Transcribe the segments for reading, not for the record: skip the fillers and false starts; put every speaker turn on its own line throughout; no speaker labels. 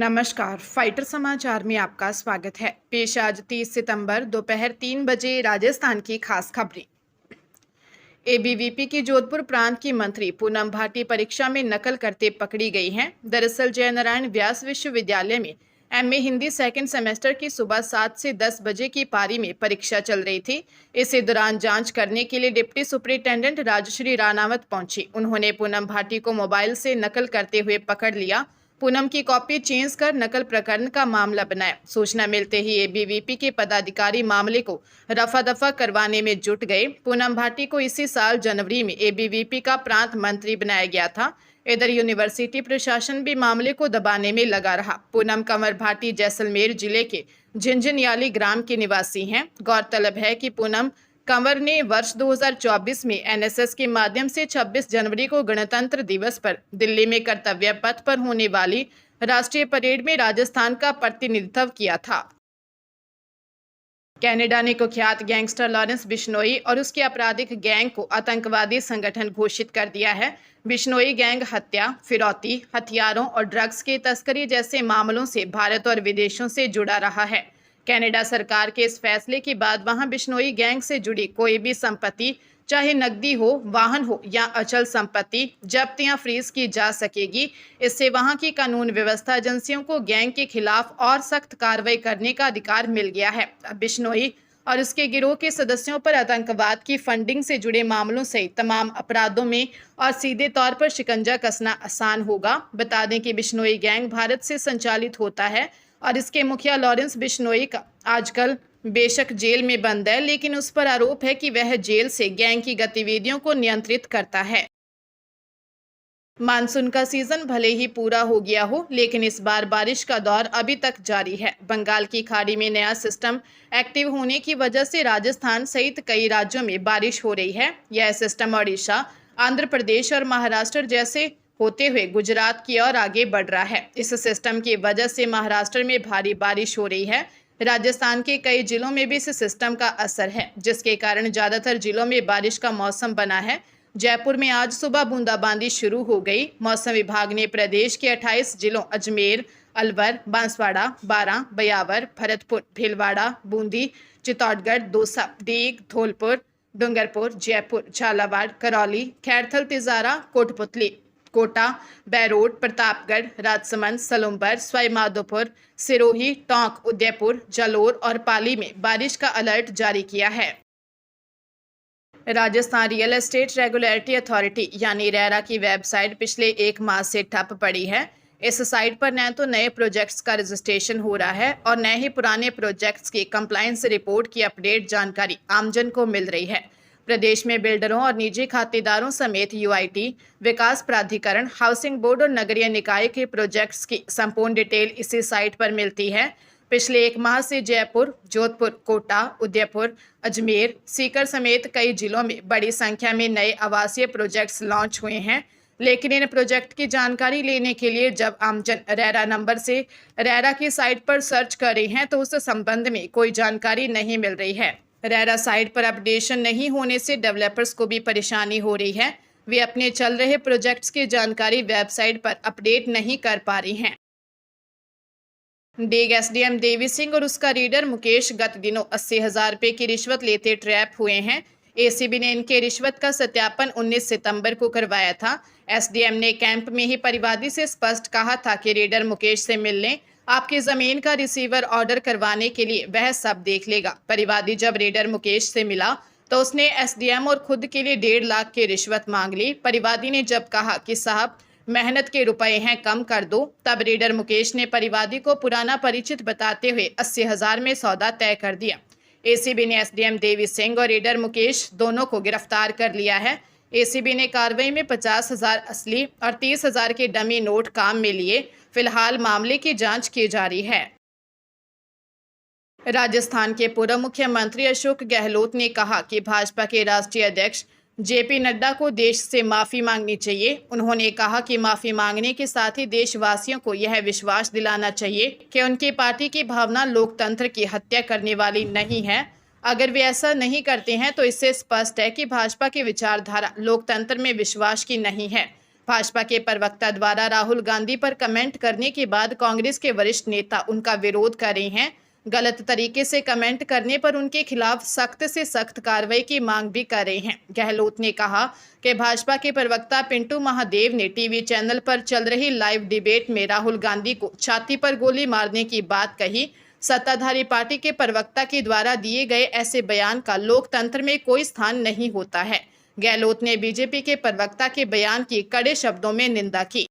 नमस्कार, फाइटर समाचार में आपका स्वागत है। पेश आज 30 सितंबर दोपहर 3 बजे राजस्थान की खास खबरें। एबीवीपी की जोधपुर प्रांत की मंत्री पूनम भाटी परीक्षा में नकल करते पकड़ी गई हैं। दरअसल जयनारायण व्यास विश्वविद्यालय में एमए हिंदी सेकंड सेमेस्टर की सुबह 7 से 10 बजे की पारी में परीक्षा चल रही थी। इसी दौरान जांच करने के लिए डिप्टी सुपरिटेंडेंट राजश्री रानावत पहुंची। उन्होंने पूनम भाटी को मोबाइल से नकल करते हुए पकड़ लिया। पूनम की कॉपी चेंज कर नकल प्रकरण का मामला बनाया। सूचना मिलते ही एबीवीपी के पदाधिकारी मामले को रफा दफा करवाने में जुट गए। पूनम भाटी को इसी साल जनवरी में एबीवीपी का प्रांत मंत्री बनाया गया था। इधर यूनिवर्सिटी प्रशासन भी मामले को दबाने में लगा रहा। पूनम कंवर भाटी जैसलमेर जिले के झिंझिनयाली ग्राम के निवासी हैं। गौरतलब है कि पूनम कंवर ने वर्ष 2024 में एनएसएस के माध्यम से 26 जनवरी को गणतंत्र दिवस पर दिल्ली में कर्तव्य पथ पर होने वाली राष्ट्रीय परेड में राजस्थान का प्रतिनिधित्व किया था। कनाडा ने कुख्यात गैंगस्टर लॉरेंस बिश्नोई और उसके आपराधिक गैंग को आतंकवादी संगठन घोषित कर दिया है। बिश्नोई गैंग हत्या, फिरौती, हथियारों और ड्रग्स की तस्करी जैसे मामलों से भारत और विदेशों से जुड़ा रहा है। कनाडा सरकार के इस फैसले के बाद वहां बिश्नोई गैंग से जुड़ी कोई भी संपत्ति, चाहे नकदी हो, वाहन हो या अचल संपत्ति, जब्त या फ्रीज की जा सकेगी। इससे वहां की कानून व्यवस्था एजेंसियों को गैंग के खिलाफ और सख्त कार्रवाई करने का अधिकार मिल गया है। अब बिश्नोई और उसके गिरोह के सदस्यों पर आतंकवाद की फंडिंग से जुड़े मामलों सहित तमाम अपराधों में और सीधे तौर पर शिकंजा कसना आसान होगा। बता दें कि बिश्नोई गैंग भारत से संचालित होता है और इसके मुखिया लॉरेंस बिश्नोई का आजकल बेशक जेल में बंद है, लेकिन उस पर आरोप है कि वह जेल से गैंग की गतिविधियों को नियंत्रित करता है। मानसून का सीजन भले ही पूरा हो गया हो, लेकिन इस बार बारिश का दौर अभी तक जारी है। बंगाल की खाड़ी में नया सिस्टम एक्टिव होने की वजह से राजस्थान सहित कई राज्यों में बारिश हो रही है। यह सिस्टम ओडिशा, आंध्र प्रदेश और महाराष्ट्र जैसे होते हुए गुजरात की ओर आगे बढ़ रहा है। इस सिस्टम की वजह से महाराष्ट्र में भारी बारिश हो रही है। राजस्थान के कई जिलों में भी इस सिस्टम का असर है, जिसके कारण ज्यादातर जिलों में बारिश का मौसम बना है। जयपुर में आज सुबह बूंदाबांदी शुरू हो गई। मौसम विभाग ने प्रदेश के 28 जिलों अजमेर, अलवर, बांसवाड़ा, बारां, बयावर, भरतपुर, भीलवाड़ा, बूंदी, चित्तौड़गढ़, दौसा, डीग, धौलपुर, डूंगरपुर, जयपुर, झालावाड़, करौली, खैरथल, तिजारा, कोटपुतली, कोटा, बैरोड, प्रतापगढ़, राजसमंद, सलूम्बर, सवाई माधोपुर, सिरोही, टोंक, उदयपुर, जालोर और पाली में बारिश का अलर्ट जारी किया है। Rajasthan real estate regulatory authority यानी रेरा की वेबसाइट पिछले 1 माह से ठप पड़ी है। इस साइट पर न तो नए प्रोजेक्ट्स का रजिस्ट्रेशन हो रहा है और न ही पुराने प्रोजेक्ट्स की कंप्लायंस रिपोर्ट की अपडेट जानकारी आमजन को मिल रही है। प्रदेश में बिल्डरों और निजी खातेदारों समेत यूआईटी, विकास प्राधिकरण, हाउसिंग बोर्ड और नगरीय निकाय के प्रोजेक्ट्स की संपूर्ण डिटेल इसी साइट पर मिलती है। पिछले 1 माह से जयपुर, जोधपुर, कोटा, उदयपुर, अजमेर, सीकर समेत कई जिलों में बड़ी संख्या में नए आवासीय प्रोजेक्ट्स लॉन्च हुए हैं, लेकिन इन प्रोजेक्ट की जानकारी लेने के लिए जब आमजन रेरा नंबर से रेरा की साइट पर सर्च कर रहे हैं तो उस संबंध में कोई जानकारी नहीं मिल रही है। रेरा साइट पर अपडेशन नहीं होने से डेवलपर्स को भी परेशानी हो रही है। वे अपने चल रहे प्रोजेक्ट्स की जानकारी वेबसाइट पर अपडेट नहीं कर पा रही हैं। डेग एसडीएम देवी सिंह और उसका रीडर मुकेश गत दिनों 80,000 रुपए की रिश्वत लेते ट्रैप हुए हैं। एसीबी ने इनके रिश्वत का सत्यापन 19 सितंबर को करवाया था। एसडीएम ने कैंप में ही परिवादी से स्पष्ट कहा था कि रीडर मुकेश से मिल लें, आपकी जमीन का रिसीवर ऑर्डर करवाने के लिए वह सब देख लेगा। परिवादी जब रीडर मुकेश से मिला तो उसने एसडीएम और खुद के लिए 1.5 लाख की रिश्वत मांग ली। परिवादी ने जब कहा कि साहब मेहनत के रुपए हैं, कम कर दो, तब रीडर मुकेश ने परिवादी को पुराना परिचित बताते हुए 80,000 में सौदा तय कर दिया। एसीबी ने एसडीएम देवी सिंह और रीडर मुकेश दोनों को गिरफ्तार कर लिया है। एसीबी ने कार्रवाई में 50,000 असली और 30,000 के डमी नोट काम में लिए। फिलहाल मामले की जांच की जा रही है। राजस्थान के पूर्व मुख्यमंत्री अशोक गहलोत ने कहा कि भाजपा के राष्ट्रीय अध्यक्ष जेपी नड्डा को देश से माफी मांगनी चाहिए। उन्होंने कहा कि माफी मांगने के साथ ही देशवासियों को यह विश्वास दिलाना चाहिए कि उनकी पार्टी की भावना लोकतंत्र की हत्या करने वाली नहीं है। अगर वे ऐसा नहीं करते हैं तो इससे स्पष्ट है कि भाजपा की विचारधारा लोकतंत्र में विश्वास की नहीं है। भाजपा के प्रवक्ता द्वारा राहुल गांधी पर कमेंट करने के बाद कांग्रेस के वरिष्ठ नेता उनका विरोध कर रहे हैं। गलत तरीके से कमेंट करने पर उनके खिलाफ सख्त से सख्त कार्रवाई की मांग भी कर रहे हैं। गहलोत ने कहा कि भाजपा के प्रवक्ता पिंटू महादेव ने टीवी चैनल पर चल रही लाइव डिबेट में राहुल गांधी को छाती पर गोली मारने की बात कही। सत्ताधारी पार्टी के प्रवक्ता के द्वारा दिए गए ऐसे बयान का लोकतंत्र में कोई स्थान नहीं होता है। गहलोत ने बीजेपी के प्रवक्ता के बयान की कड़े शब्दों में निंदा की।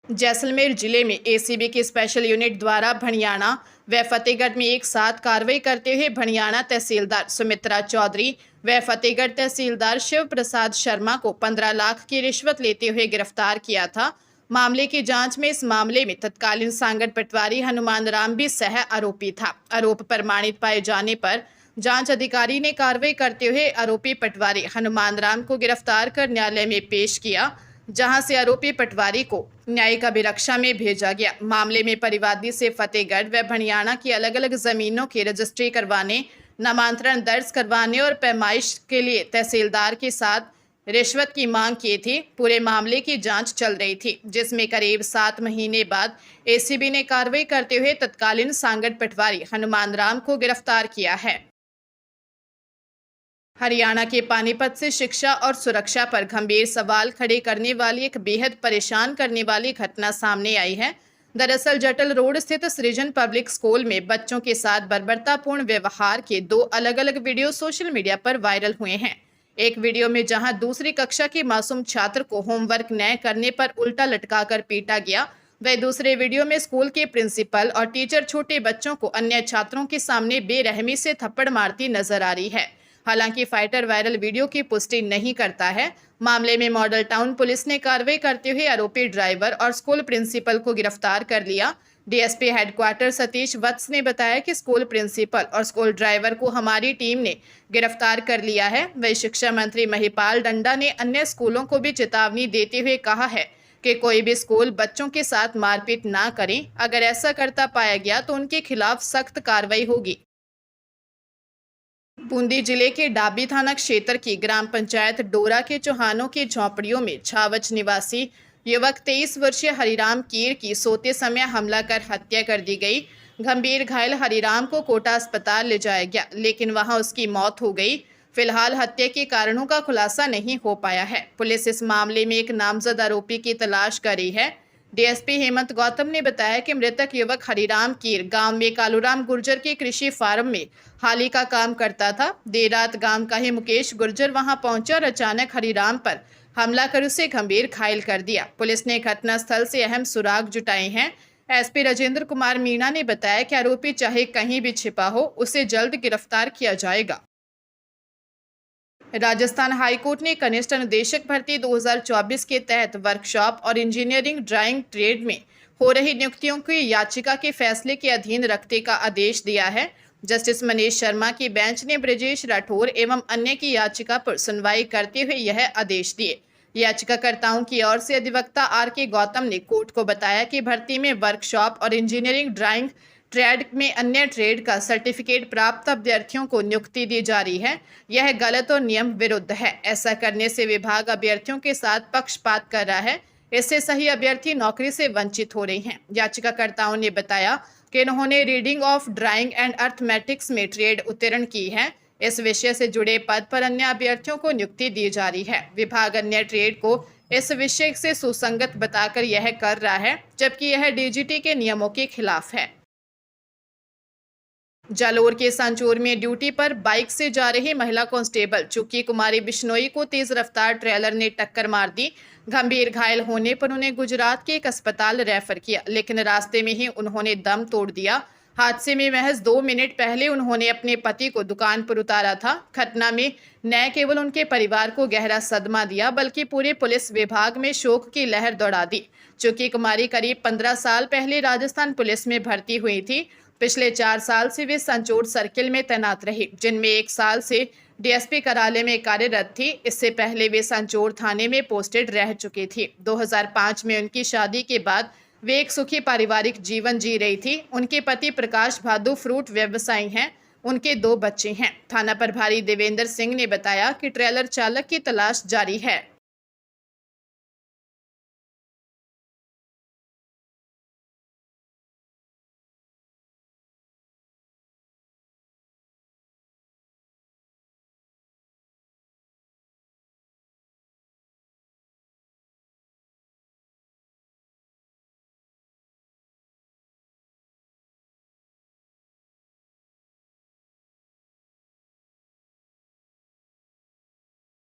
जैसलमेर जिले में एसीबी की स्पेशल यूनिट द्वारा भणियाना व फतेहगढ़ में एक साथ कार्रवाई करते हुए भणियाना तहसीलदार सुमित्रा चौधरी व फतेहगढ़ तहसीलदार शिव प्रसाद शर्मा को 15 लाख की रिश्वत लेते हुए गिरफ्तार किया था। मामले की जांच में इस मामले में तत्कालीन सांगड़ पटवारी हनुमान राम भी सह आरोपी था। आरोप प्रमाणित पाए जाने पर जांच अधिकारी ने कार्रवाई करते हुए आरोपी पटवारी हनुमान राम को गिरफ्तार कर न्यायालय में पेश किया, जहां से आरोपी पटवारी को न्यायिक अभिरक्षा में भेजा गया। मामले में परिवादी से फतेहगढ़ व भणियाना की अलग अलग जमीनों की रजिस्ट्री करवाने, नामांतरण दर्ज करवाने और पैमाइश के लिए तहसीलदार के साथ रिश्वत की मांग की थी। पूरे मामले की जांच चल रही थी, जिसमें करीब 7 महीने बाद एसीबी ने कार्रवाई करते हुए तत्कालीन सांगड़ पटवारी हनुमान राम को गिरफ्तार किया है। हरियाणा के पानीपत से शिक्षा और सुरक्षा पर गंभीर सवाल खड़े करने वाली एक बेहद परेशान करने वाली घटना सामने आई है। दरअसल जटल रोड स्थित सृजन पब्लिक स्कूल में बच्चों के साथ बर्बरतापूर्ण व्यवहार के 2 अलग अलग वीडियो सोशल मीडिया पर वायरल हुए हैं। एक वीडियो में जहां दूसरी कक्षा के मासूम छात्र को होमवर्क न करने पर उल्टा लटकाकर पीटा गया, वह दूसरे वीडियो में स्कूल के प्रिंसिपल और टीचर छोटे बच्चों को अन्य छात्रों के सामने बेरहमी से थप्पड़ मारती नजर आ रही है। हालांकि फाइटर वायरल वीडियो की पुष्टि नहीं करता है। मामले में मॉडल टाउन पुलिस ने कार्रवाई करते हुए आरोपी ड्राइवर और स्कूल प्रिंसिपल को गिरफ्तार कर लिया। डीएसपी हेडक्वार्टर सतीश वत्स ने बताया कि स्कूल प्रिंसिपल और स्कूल ड्राइवर को हमारी टीम ने गिरफ्तार कर लिया है। वही शिक्षा मंत्री महिपाल डंडा ने अन्य स्कूलों को भी चेतावनी देते हुए कहा है कि कोई भी स्कूल बच्चों के साथ मारपीट ना करें। अगर ऐसा करता पाया गया तो उनके खिलाफ सख्त कार्रवाई होगी। बूंदी जिले के डाबी थाना क्षेत्र की ग्राम पंचायत डोरा के चौहानों की झोंपड़ियों में छावच निवासी युवक 23 वर्षीय हरिराम कीर की सोते समय हमला कर हत्या कर दी गई। गंभीर घायल हरिराम को कोटा अस्पताल ले जाया गया, लेकिन वहां उसकी मौत हो गई। फिलहाल हत्या के कारणों का खुलासा नहीं हो पाया है। पुलिस इस मामले में एक नामजद आरोपी की तलाश कर रही है। डीएसपी हेमंत गौतम ने बताया कि मृतक युवक हरिराम कीर गांव में कालूराम गुर्जर के कृषि फार्म में हाली का काम करता था। देर रात गांव का ही मुकेश गुर्जर वहां पहुंचा और अचानक हरिराम पर हमला कर उसे गंभीर घायल कर दिया। पुलिस ने घटनास्थल से अहम सुराग जुटाए हैं। एसपी राजेंद्र कुमार मीणा ने बताया कि आरोपी चाहे कहीं भी छिपा हो, उसे जल्द गिरफ्तार किया जाएगा। राजस्थान हाईकोर्ट ने कनिष्ठ अनुदेशक भर्ती 2024 के तहत वर्कशॉप और इंजीनियरिंग ड्राइंग ट्रेड में हो रही नियुक्तियों की याचिका के फैसले के अधीन रखने का आदेश दिया है। जस्टिस मनीष शर्मा की बेंच ने ब्रजेश राठौर एवं अन्य की याचिका पर सुनवाई करते हुए यह आदेश दिए। याचिकाकर्ताओं की ओर से अधिवक्ता आर.के. गौतम ने कोर्ट को बताया कि भर्ती में वर्कशॉप और इंजीनियरिंग ड्राइंग ट्रेड में अन्य ट्रेड का सर्टिफिकेट प्राप्त अभ्यर्थियों को नियुक्ति दी जा रही है। यह गलत और नियम विरुद्ध है। ऐसा करने से विभाग अभ्यर्थियों के साथ पक्षपात कर रहा है। इससे सही अभ्यर्थी नौकरी से वंचित हो रहे हैं। याचिकाकर्ताओं ने बताया कि उन्होंने reading of drawing and arithmetics में ट्रेड उत्तीर्ण की है। इस विषय से जुड़े पद पर अन्य अभ्यर्थियों को नियुक्ति दी जा रही है। विभाग अन्य ट्रेड को इस विषय से सुसंगत बताकर यह कर रहा है, जबकि यह डीजीटी के नियमों के खिलाफ है। जालोर के सांचौर में ड्यूटी पर बाइक से जा रही महिला कांस्टेबल चुक्की कुमारी बिश्नोई को तेज रफ्तार ट्रेलर ने टक्कर मार दी। गंभीर घायल होने पर उन्हें गुजरात के एक अस्पताल रेफर किया, लेकिन रास्ते में ही उन्होंने दम तोड़ दिया। हादसे में महज 2 मिनट पहले उन्होंने अपने पति को दुकान पर उतारा था। घटना में न केवल उनके परिवार को गहरा सदमा दिया, बल्कि पूरे पुलिस विभाग में शोक की लहर दौड़ा दी। चुक्की कुमारी करीब 15 साल पहले राजस्थान पुलिस में भर्ती हुई थी। पिछले 4 साल से वे संचौर सर्किल में तैनात रही, जिनमें 1 साल से डीएसपी कार्यालय में कार्यरत थी। इससे पहले वे संचौर थाने में पोस्टेड रह चुकी थी। 2005 में उनकी शादी के बाद वे एक सुखी पारिवारिक जीवन जी रही थी। उनके पति प्रकाश भादु फ्रूट व्यवसायी हैं। उनके 2 बच्चे हैं। थाना प्रभारी देवेंद्र सिंह ने बताया कि ट्रेलर चालक की तलाश जारी है।